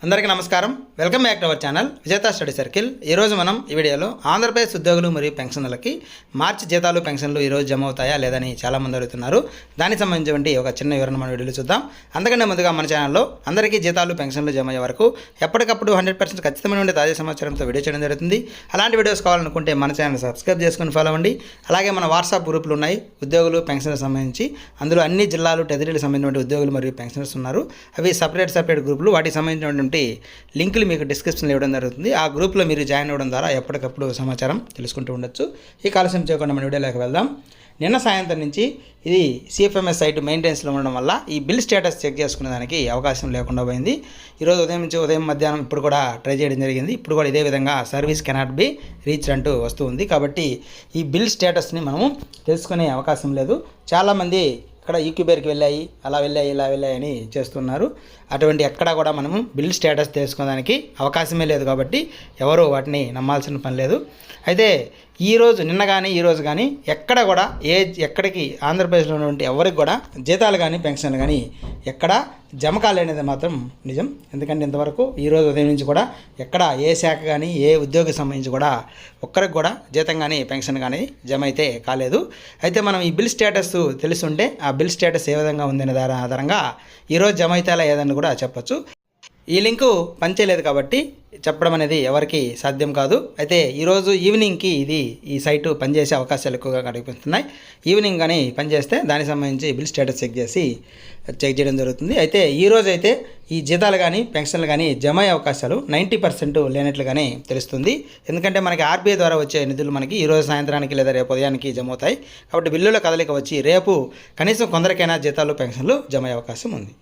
అందరికీ నమస్కారం. Welcome back to our channel విజేత స్టడీ సర్కిల్. ఈరోజు మనం ఈ వీడియోలో ఆంధ్రప్రదేశ్ ఉద్యోగులు మరియు పెన్షన్లకి మార్చి జీతాలు పెన్షన్లు ఈరోజు జమ అవుతాయా లేదని చాలామంది అడుగుతున్నారు. దానికి సంబంధించి ఒక చిన్న వివరణ మన వీడియోలో చూద్దాం. అందుకంటే ముందుగా మన ఛానల్లో అందరికీ జీతాలు పెన్షన్లు జమ అయ్యే వరకు ఎప్పటికప్పుడు 100% ఖచ్చితమైన తాజా సమాచారంతో వీడియో చేయడం జరుగుతుంది. అలాంటి వీడియోస్ కావాలనుకుంటే మన ఛానల్ సబ్స్క్రైబ్ చేసుకుని ఫాలో అవ్వండి. అలాగే మన వాట్సాప్ గ్రూపులు ఉన్నాయి ఉద్యోగులు పెన్షన్లకు సంబంధించి. అందులో అన్ని జిల్లాలు టెరిటరీలకు సంబంధించిన ఉద్యోగులు మరియు పెన్షనర్స్ ఉన్నారు. అవి సపరేట్ గ్రూపులు. వాటికి సంబంధించిన లింకులు మీకు డిస్క్రిప్షన్లో ఇవ్వడం జరుగుతుంది. ఆ గ్రూప్లో మీరు జాయిన్ అవ్వడం ద్వారా ఎప్పటికప్పుడు సమాచారం తెలుసుకుంటూ ఉండొచ్చు. ఈ ఆలస్యం చేయకుండా మన వీడియోలోకి వెళ్దాం. నిన్న సాయంత్రం నుంచి ఇది సిఎఫ్ఎంఎస్ సైట్ మెయింటెనెన్స్లో ఉండడం వల్ల ఈ బిల్ స్టేటస్ చెక్ చేసుకునే దానికి అవకాశం లేకుండా పోయింది. ఈరోజు ఉదయం మధ్యాహ్నం ఇప్పుడు కూడా ట్రై చేయడం జరిగింది. ఇప్పుడు కూడా ఇదే విధంగా సర్వీస్ కెనాట్ బి రీచ్ అంటూ వస్తుంది. కాబట్టి ఈ బిల్ స్టేటస్ని మనము తెలుసుకునే అవకాశం లేదు. చాలామంది ఇక్కడ ఈక్యూబేర్కి వెళ్ళాయి, అలా వెళ్ళాయి, ఇలా వెళ్ళాయి అని చేస్తున్నారు. అటువంటి ఎక్కడా కూడా మనము బిల్ స్టేటస్ తెలుసుకోవడానికి అవకాశమే లేదు. కాబట్టి ఎవరు వాటిని నమ్మాల్సిన పని లేదు. అయితే నిన్న కానీ ఈరోజు కానీ ఎక్కడ కూడా ఎక్కడికి ఆంధ్రప్రదేశ్లో ఉన్నటువంటి ఎవరికి కూడా జీతాలు కానీ పెన్షన్లు కానీ ఎక్కడ జమ కాలేనిది మాత్రం నిజం. ఎందుకంటే ఇంతవరకు ఈరోజు ఉదయం నుంచి కూడా ఎక్కడ ఏ శాఖ కానీ ఏ ఉద్యోగికి సంబంధించి కూడా ఒక్కరికి కూడా జీతం కానీ పెన్షన్ కానీ జమ అయితే కాలేదు. అయితే మనం ఈ బిల్ స్టేటస్ తెలుసుంటే ఆ బిల్ స్టేటస్ ఏ విధంగా ఉందనే ఆధారంగా ఈరోజు జమ అయితే అలా ఏదని కూడా చెప్పచ్చు. ఈ లింకు పనిచేయలేదు కాబట్టి చెప్పడం అనేది ఎవరికి సాధ్యం కాదు. అయితే ఈరోజు ఈవినింగ్కి ఈ సైటు పనిచేసే అవకాశాలు ఎక్కువగా కనిపిస్తున్నాయి. ఈవినింగ్ కానీ పనిచేస్తే దానికి సంబంధించి బిల్ స్టేటస్ చెక్ చేయడం జరుగుతుంది. అయితే ఈరోజు అయితే ఈ జీతాలు కానీ పెన్షన్లు కానీ జమ అయ్యే అవకాశాలు 90% లేనట్లుగానే తెలుస్తుంది. ఎందుకంటే మనకి ఆర్బీఐ ద్వారా వచ్చే నిధులు మనకి ఈరోజు సాయంత్రానికి లేదా రేపు ఉదయానికి జమ అవుతాయి. కాబట్టి బిల్లుల కదలిక వచ్చి రేపు కనీసం కొందరికైనా జీతాలు పెన్షన్లు జమ అయ్యే అవకాశం ఉంది.